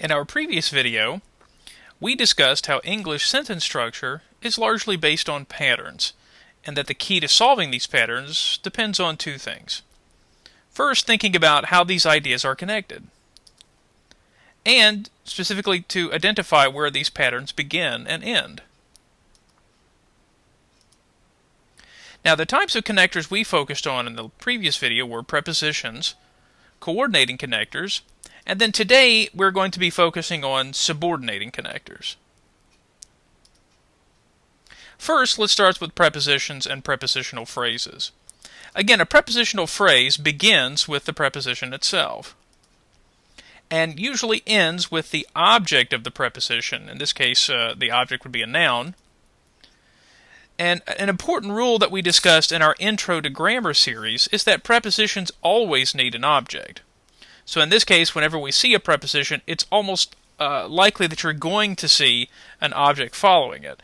In our previous video, we discussed how English sentence structure is largely based on patterns, and that the key to solving these patterns depends on two things. First, thinking about how these ideas are connected, and specifically to identify where these patterns begin and end. Now, the types of connectors we focused on in the previous video were prepositions, coordinating connectors, and then today we're going to be focusing on subordinating connectors. First, let's start with prepositions and prepositional phrases. Again, a prepositional phrase begins with the preposition itself, and usually ends with the object of the preposition. In this case, the object would be a noun. And an important rule that we discussed in our Intro to Grammar series is that prepositions always need an object. So in this case, whenever we see a preposition, it's almost likely that you're going to see an object following it.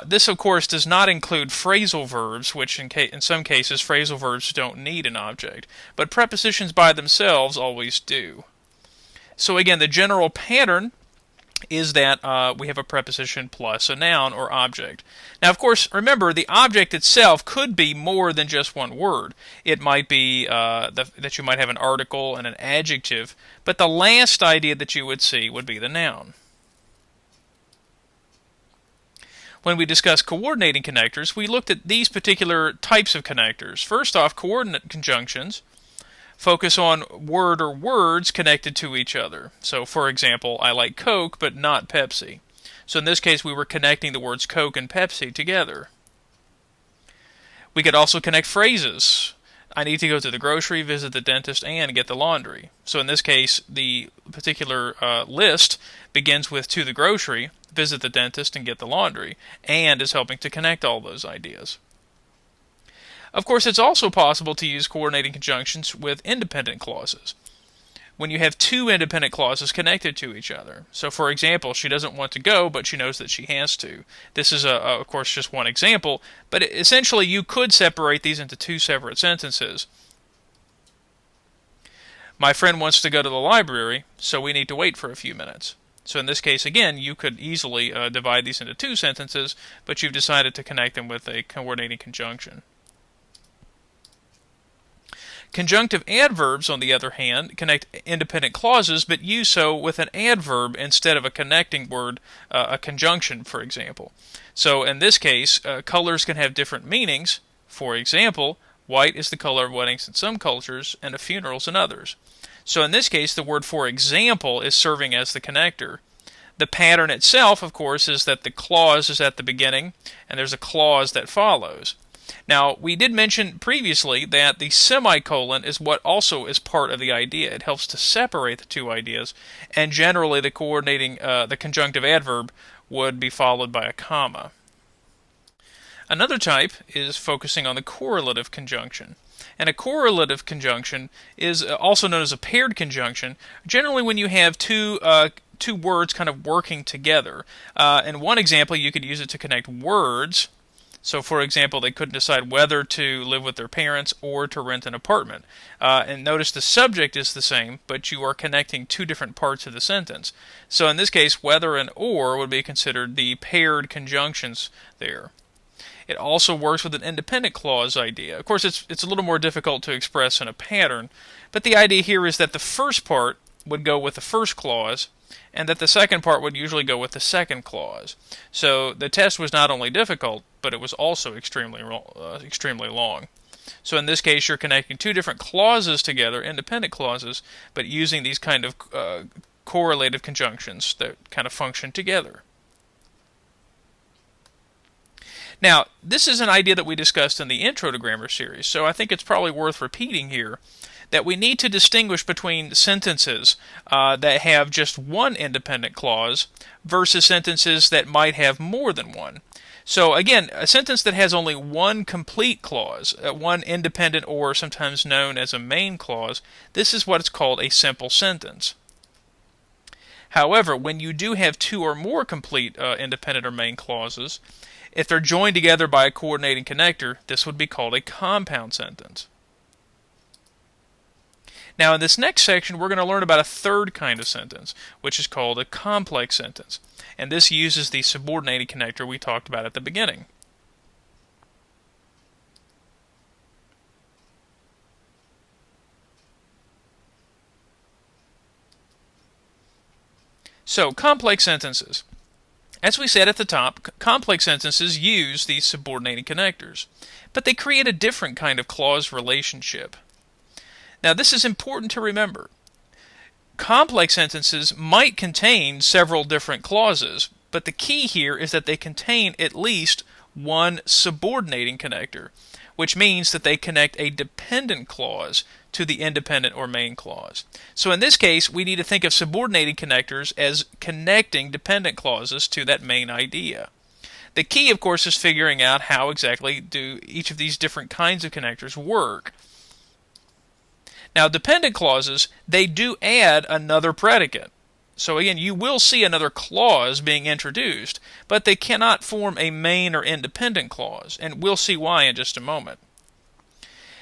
This, of course, does not include phrasal verbs, which in some cases phrasal verbs don't need an object. But prepositions by themselves always do. So again, the general pattern is that we have a preposition plus a noun or object. Now, of course, remember, the object itself could be more than just one word. It might be that you might have an article and an adjective, but the last idea that you would see would be the noun. When we discussed coordinating connectors, we looked at these particular types of connectors. First off, coordinate conjunctions focus on word or words connected to each other. So, for example, I like Coke, but not Pepsi. So in this case, we were connecting the words Coke and Pepsi together. We could also connect phrases. I need to go to the grocery, visit the dentist, and get the laundry. So in this case, the particular list begins with to the grocery, visit the dentist, and get the laundry, and is helping to connect all those ideas. Of course, it's also possible to use coordinating conjunctions with independent clauses, when you have two independent clauses connected to each other. So, for example, she doesn't want to go, but she knows that she has to. This is, of course, just one example, but essentially you could separate these into two separate sentences. My friend wants to go to the library, so we need to wait for a few minutes. So in this case, again, you could easily divide these into two sentences, but you've decided to connect them with a coordinating conjunction. Conjunctive adverbs, on the other hand, connect independent clauses, but use so with an adverb instead of a connecting word, a conjunction, for example. So in this case, colors can have different meanings. For example, white is the color of weddings in some cultures and of funerals in others. So in this case, the word for example is serving as the connector. The pattern itself, of course, is that the clause is at the beginning, and there's a clause that follows. Now, we did mention previously that the semicolon is what also is part of the idea. It helps to separate the two ideas, and generally the conjunctive adverb would be followed by a comma. Another type is focusing on the correlative conjunction. And a correlative conjunction is also known as a paired conjunction, generally when you have two words kind of working together. In one example, you could use it to connect words. So, for example, they couldn't decide whether to live with their parents or to rent an apartment. And notice the subject is the same, but you are connecting two different parts of the sentence. So in this case, whether and or would be considered the paired conjunctions there. It also works with an independent clause idea. Of course, it's a little more difficult to express in a pattern, but the idea here is that the first part would go with the first clause, and that the second part would usually go with the second clause. So the test was not only difficult, but it was also extremely long. So in this case, you're connecting two different clauses together, independent clauses, but using these kind of correlative conjunctions that kind of function together. Now, this is an idea that we discussed in the Intro to Grammar series, so I think it's probably worth repeating here, that we need to distinguish between sentences that have just one independent clause versus sentences that might have more than one. So again, a sentence that has only one complete clause, one independent or sometimes known as a main clause, this is what's called a simple sentence. However, when you do have two or more complete independent or main clauses, if they're joined together by a coordinating connector, this would be called a compound sentence. Now in this next section we're going to learn about a third kind of sentence, which is called a complex sentence. And this uses the subordinating connector we talked about at the beginning. So, complex sentences. As we said at the top, complex sentences use these subordinating connectors, but they create a different kind of clause relationship. Now, this is important to remember. Complex sentences might contain several different clauses, but the key here is that they contain at least one subordinating connector, which means that they connect a dependent clause to the independent or main clause. So in this case, we need to think of subordinating connectors as connecting dependent clauses to that main idea. The key, of course, is figuring out how exactly do each of these different kinds of connectors work. Now, dependent clauses, they do add another predicate. So again, you will see another clause being introduced, but they cannot form a main or independent clause, and we'll see why in just a moment.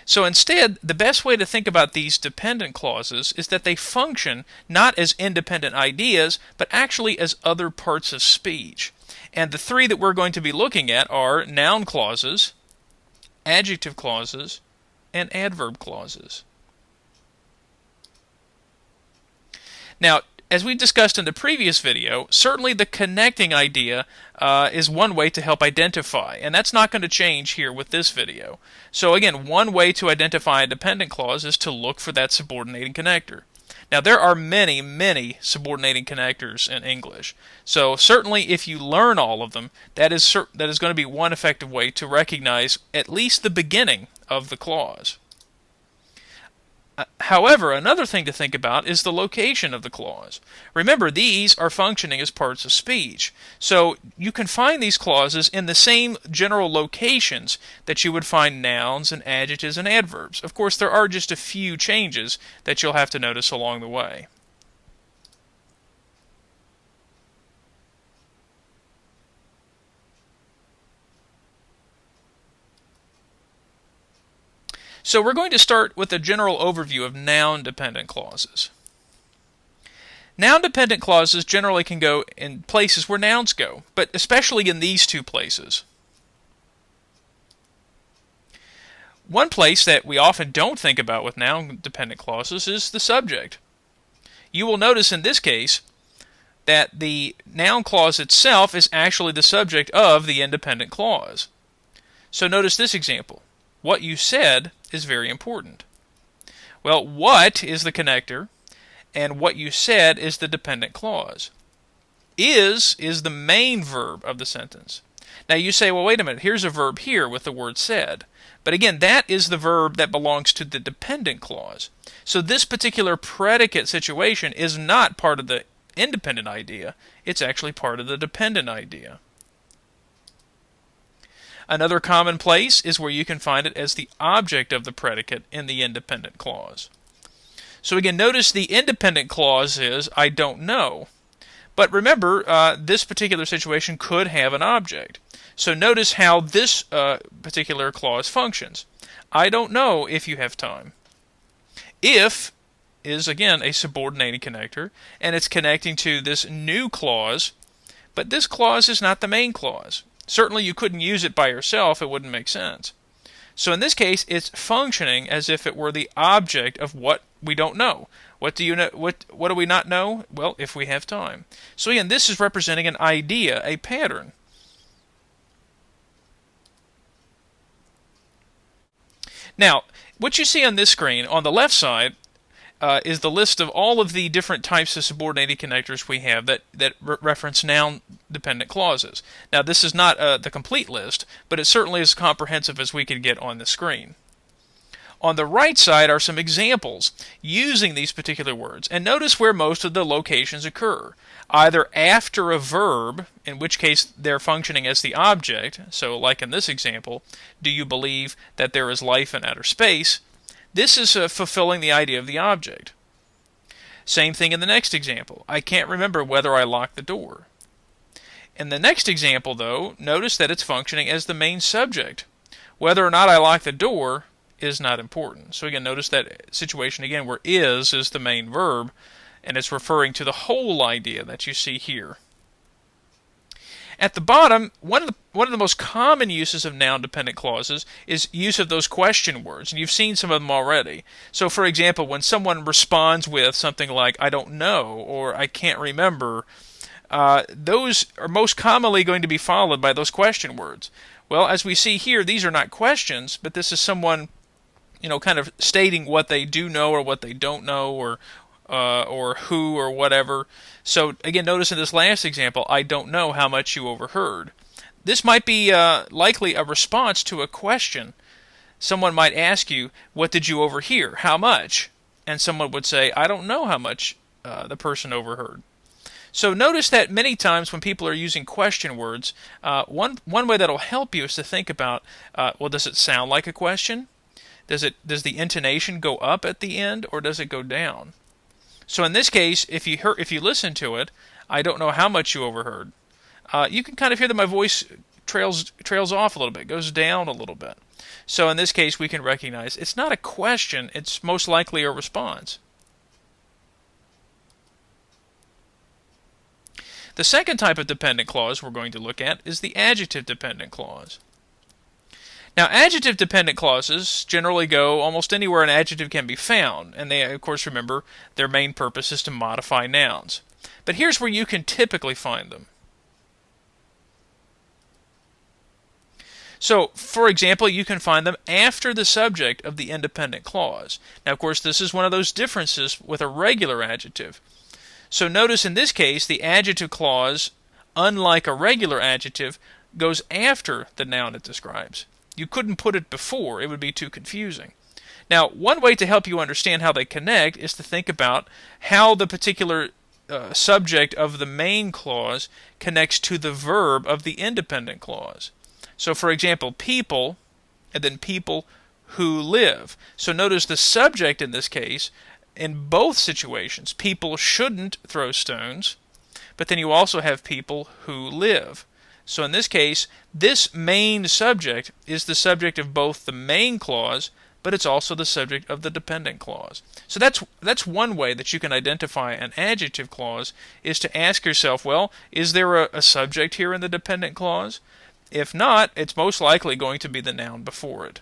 So instead, the best way to think about these dependent clauses is that they function not as independent ideas, but actually as other parts of speech. And the three that we're going to be looking at are noun clauses, adjective clauses, and adverb clauses. Now, as we discussed in the previous video, certainly the connecting idea is one way to help identify, and that's not going to change here with this video. So again, one way to identify a dependent clause is to look for that subordinating connector. Now, there are many, many subordinating connectors in English. So certainly if you learn all of them, that is going to be one effective way to recognize at least the beginning of the clause. However, another thing to think about is the location of the clause. Remember, these are functioning as parts of speech. So you can find these clauses in the same general locations that you would find nouns and adjectives and adverbs. Of course, there are just a few changes that you'll have to notice along the way. So we're going to start with a general overview of noun-dependent clauses. Noun-dependent clauses generally can go in places where nouns go, but especially in these two places. One place that we often don't think about with noun-dependent clauses is the subject. You will notice in this case that the noun clause itself is actually the subject of the independent clause. So notice this example. What you said is very important. Well, what is the connector, and what you said is the dependent clause. Is the main verb of the sentence. Now you say, well, wait a minute, here's a verb here with the word said. But again, that is the verb that belongs to the dependent clause. So this particular predicate situation is not part of the independent idea, it's actually part of the dependent idea. Another common place is where you can find it as the object of the predicate in the independent clause. So again, notice the independent clause is, I don't know. But remember, this particular situation could have an object. So notice how this particular clause functions. I don't know if you have time. If is, again, a subordinating connector, and it's connecting to this new clause, but this clause is not the main clause. Certainly you couldn't use it by yourself, it wouldn't make sense. So in this case, it's functioning as if it were the object of what we don't know. What do you know? What do we not know? Well, if we have time. So again, this is representing an idea, a pattern. Now, what you see on this screen, on the left side, is the list of all of the different types of subordinating connectors we have that reference noun-dependent clauses. Now, this is not the complete list, but it certainly is as comprehensive as we could get on the screen. On the right side are some examples using these particular words, and notice where most of the locations occur. Either after a verb, in which case they're functioning as the object, so like in this example, do you believe that there is life in outer space? This is fulfilling the idea of the object. Same thing in the next example. I can't remember whether I locked the door. In the next example, though, notice that it's functioning as the main subject. Whether or not I lock the door is not important. So again, notice that situation again where is the main verb, and it's referring to the whole idea that you see here. At the bottom, one of the most common uses of noun-dependent clauses is use of those question words, and you've seen some of them already. So, for example, when someone responds with something like "I don't know" or "I can't remember," those are most commonly going to be followed by those question words. Well, as we see here, these are not questions, but this is someone, kind of stating what they do know or what they don't know, or who or whatever. So again, notice in this last example, I don't know how much you overheard. This might be likely a response to a question. Someone might ask you, what did you overhear? How much? And someone would say, I don't know how much the person overheard. So notice that many times when people are using question words, one way that'll help you is to think about, well, does it sound like a question? Does the intonation go up at the end, or does it go down? So in this case, if you listen to it, I don't know how much you overheard. You can kind of hear that my voice trails off a little bit, goes down a little bit. So in this case, we can recognize it's not a question, it's most likely a response. The second type of dependent clause we're going to look at is the adjective dependent clause. Now, adjective dependent clauses generally go almost anywhere an adjective can be found, and they, of course, remember, their main purpose is to modify nouns. But here's where you can typically find them. So, for example, you can find them after the subject of the independent clause. Now, of course, this is one of those differences with a regular adjective. So notice in this case, the adjective clause, unlike a regular adjective, goes after the noun it describes. You couldn't put it before, it would be too confusing. Now, one way to help you understand how they connect is to think about how the particular subject of the main clause connects to the verb of the independent clause. So, for example, people, and then people who live. So notice the subject in this case, in both situations, people shouldn't throw stones, but then you also have people who live. So in this case, this main subject is the subject of both the main clause, but it's also the subject of the dependent clause. So that's one way that you can identify an adjective clause, is to ask yourself, well, is there a subject here in the dependent clause? If not, it's most likely going to be the noun before it.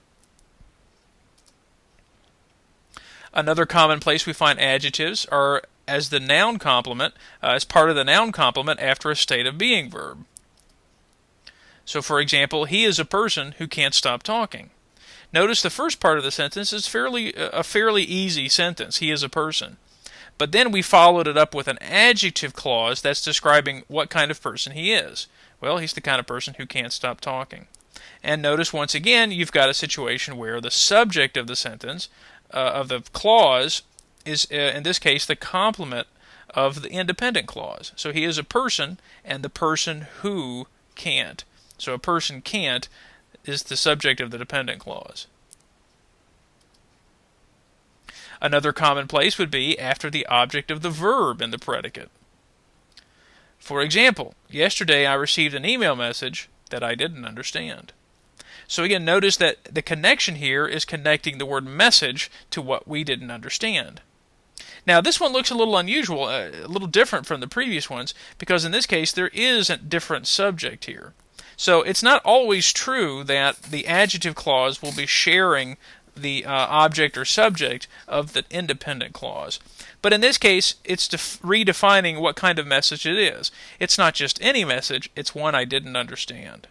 Another common place we find adjectives are as the noun complement, as part of the noun complement after a state of being verb. So, for example, he is a person who can't stop talking. Notice the first part of the sentence is a fairly easy sentence. He is a person. But then we followed it up with an adjective clause that's describing what kind of person he is. Well, he's the kind of person who can't stop talking. And notice once again, you've got a situation where the subject of the sentence, of the clause, is in this case the complement of the independent clause. So he is a person, and the person who can't. So a person can't is the subject of the dependent clause. Another common place would be after the object of the verb in the predicate. For example, yesterday I received an email message that I didn't understand. So again, notice that the connection here is connecting the word message to what we didn't understand. Now, this one looks a little unusual, a little different from the previous ones, because in this case there is a different subject here. So it's not always true that the adjective clause will be sharing the object or subject of the independent clause. But in this case, it's redefining what kind of message it is. It's not just any message, it's one I didn't understand.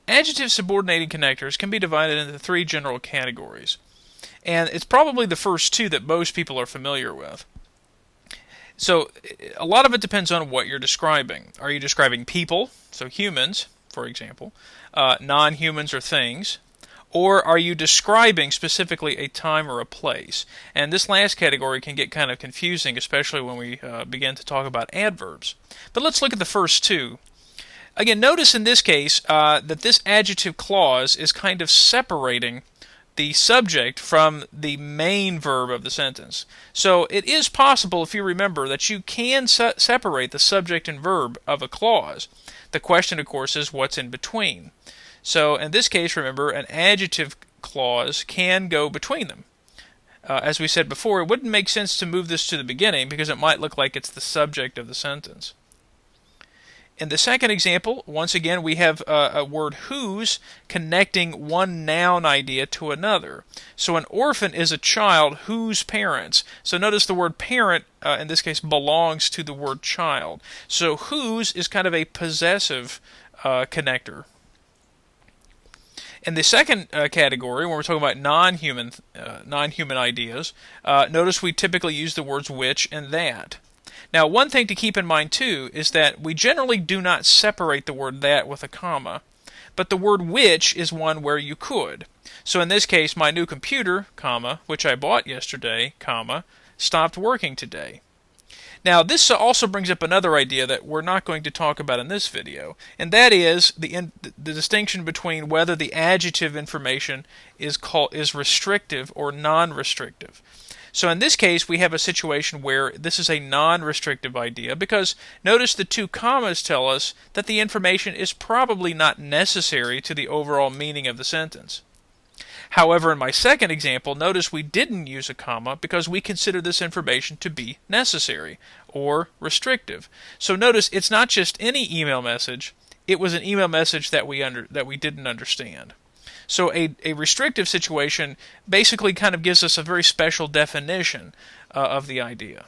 Adjective subordinating connectors can be divided into three general categories. And it's probably the first two that most people are familiar with. So a lot of it depends on what you're describing. Are you describing people, so humans, for example, non-humans or things, or are you describing specifically a time or a place? And this last category can get kind of confusing, especially when we begin to talk about adverbs. But let's look at the first two. Again, notice in this case that this adjective clause is kind of separating the subject from the main verb of the sentence. So it is possible, if you remember, that you can separate the subject and verb of a clause. The question, of course, is what's in between. So in this case, remember, an adjective clause can go between them. As we said before, it wouldn't make sense to move this to the beginning because it might look like it's the subject of the sentence. In the second example, once again, we have a word whose connecting one noun idea to another. So an orphan is a child whose parents. So notice the word parent, in this case, belongs to the word child. So whose is kind of a possessive connector. In the second category, when we're talking about non-human ideas, notice we typically use the words which and that. Now, one thing to keep in mind, too, is that we generally do not separate the word that with a comma, but the word which is one where you could. So in this case, my new computer, comma, which I bought yesterday, comma, stopped working today. Now, this also brings up another idea that we're not going to talk about in this video, and that is the distinction between whether the adjective information is restrictive or non-restrictive. So in this case, we have a situation where this is a non-restrictive idea because notice the two commas tell us that the information is probably not necessary to the overall meaning of the sentence. However, in my second example, notice we didn't use a comma because we consider this information to be necessary or restrictive. So notice it's not just any email message, it was an email message that we didn't understand. So a restrictive situation basically kind of gives us a very special definition of the idea.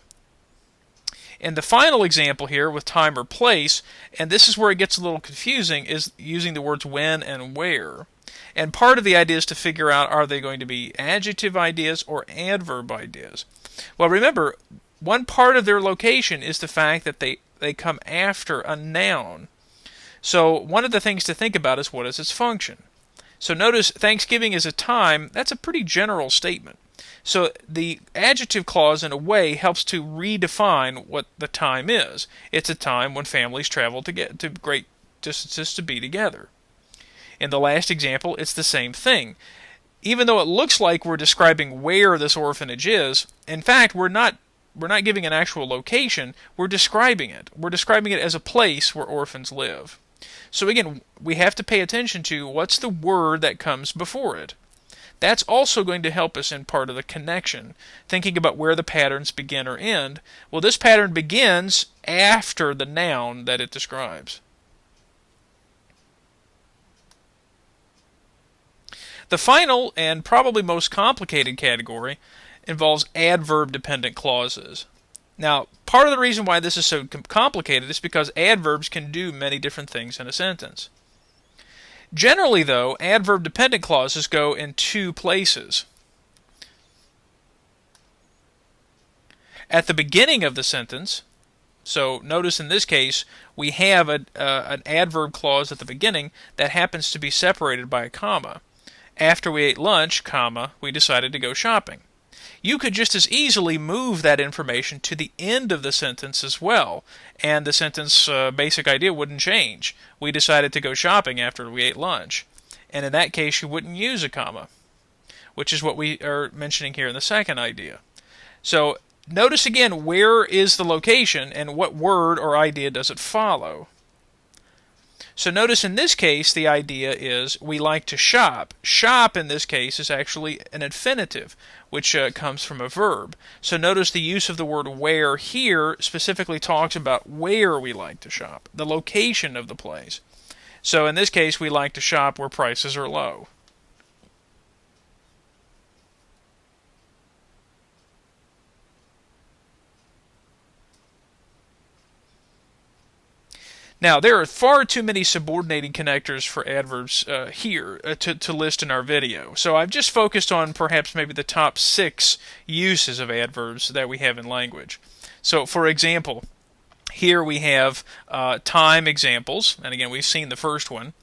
In the final example here with time or place, and this is where it gets a little confusing, is using the words when and where. And part of the idea is to figure out, are they going to be adjective ideas or adverb ideas? Well, remember, one part of their location is the fact that they come after a noun. So one of the things to think about is what is its function. So notice Thanksgiving is a time, that's a pretty general statement. So the adjective clause in a way helps to redefine what the time is. It's a time when families travel to get to great distances to be together. In the last example, it's the same thing. Even though it looks like we're describing where this orphanage is, in fact, we're not giving an actual location, we're describing it. We're describing it as a place where orphans live. So again, we have to pay attention to what's the word that comes before it. That's also going to help us in part of the connection, thinking about where the patterns begin or end. Well, this pattern begins after the noun that it describes. The final and probably most complicated category involves adverb-dependent clauses. Now, part of the reason why this is so complicated is because adverbs can do many different things in a sentence. Generally, though, adverb-dependent clauses go in two places. At the beginning of the sentence, so notice in this case, we have an adverb clause at the beginning that happens to be separated by a comma. After we ate lunch, comma, we decided to go shopping. You could just as easily move that information to the end of the sentence as well, and the sentence basic idea wouldn't change. We decided to go shopping after we ate lunch. And in that case, you wouldn't use a comma, which is what we are mentioning here in the second idea. So notice again, where is the location and what word or idea does it follow? So notice in this case, the idea is we like to shop. Shop in this case is actually an infinitive, which comes from a verb. So notice the use of the word where here specifically talks about where we like to shop, the location of the place. So in this case, we like to shop where prices are low. Now, there are far too many subordinating connectors for adverbs here to list in our video. So I've just focused on perhaps maybe the top 6 uses of adverbs that we have in language. So, for example, here we have time examples. And again, we've seen the first one.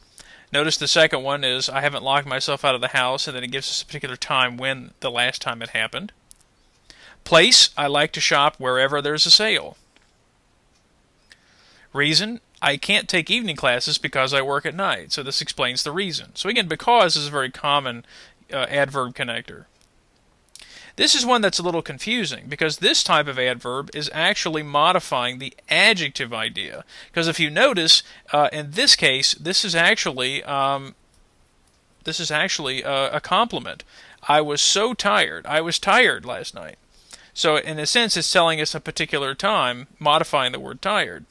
Notice the second one is I haven't locked myself out of the house, and then it gives us a particular time when the last time it happened. Place, I like to shop wherever there's a sale. Reason, I can't take evening classes because I work at night. So this explains the reason. So again, because is a very common adverb connector. This is one that's a little confusing because this type of adverb is actually modifying the adjective idea. Because if you notice, in this case, this is actually a compliment. I was so tired. I was tired last night. So in a sense, it's telling us a particular time, modifying the word tired.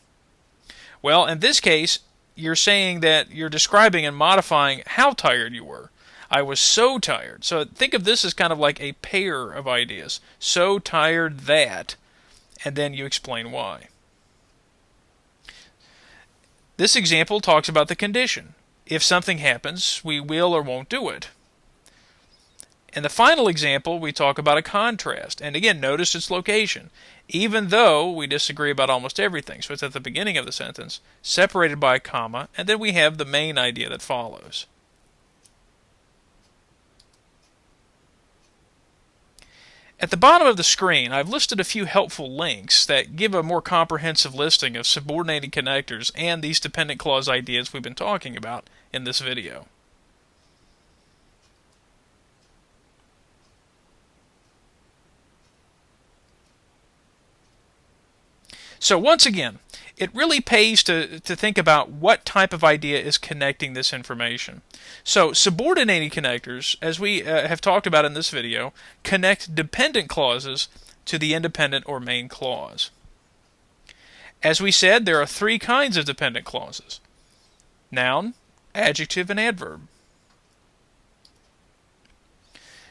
Well, in this case, you're saying that you're describing and modifying how tired you were. I was so tired. So think of this as kind of like a pair of ideas. So tired that, and then you explain why. This example talks about the condition. If something happens, we will or won't do it. In the final example, we talk about a contrast. And again, notice its location. Even though we disagree about almost everything. So it's at the beginning of the sentence, separated by a comma, and then we have the main idea that follows. At the bottom of the screen, I've listed a few helpful links that give a more comprehensive listing of subordinating connectors and these dependent clause ideas we've been talking about in this video. So once again, it really pays to think about what type of idea is connecting this information. So subordinating connectors, as we have talked about in this video, connect dependent clauses to the independent or main clause. As we said, there are three kinds of dependent clauses: noun, adjective, and adverb.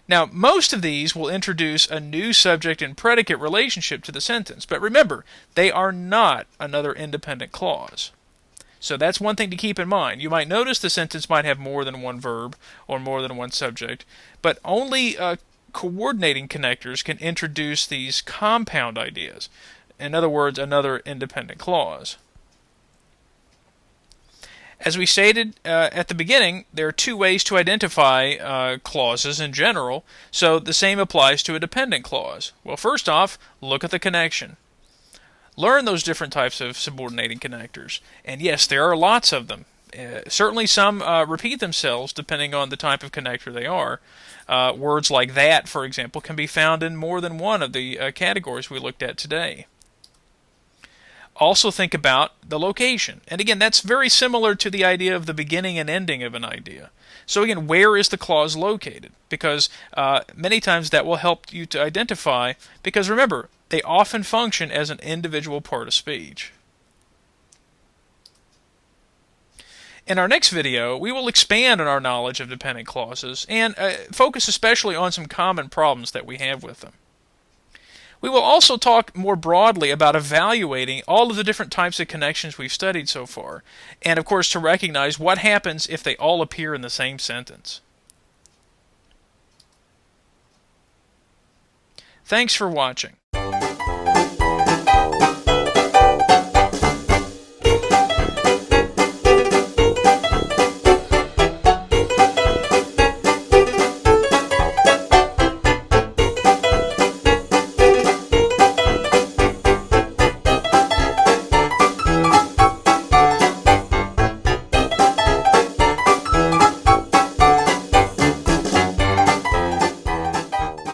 Now, most of these will introduce a new subject and predicate relationship to the sentence, but remember, they are not another independent clause. So that's one thing to keep in mind. You might notice the sentence might have more than one verb or more than one subject, but only coordinating connectors can introduce these compound ideas. In other words, another independent clause. As we stated at the beginning, there are two ways to identify clauses in general, so the same applies to a dependent clause. Well, first off, look at the connection. Learn those different types of subordinating connectors. And yes, there are lots of them. Certainly some repeat themselves depending on the type of connector they are. Words like that, for example, can be found in more than one of the categories we looked at today. Also think about the location. And again, that's very similar to the idea of the beginning and ending of an idea. So again, where is the clause located? Because many times that will help you to identify, because remember, they often function as an individual part of speech. In our next video, we will expand on our knowledge of dependent clauses and focus especially on some common problems that we have with them. We will also talk more broadly about evaluating all of the different types of connections we've studied so far, and of course to recognize what happens if they all appear in the same sentence. Thanks for watching.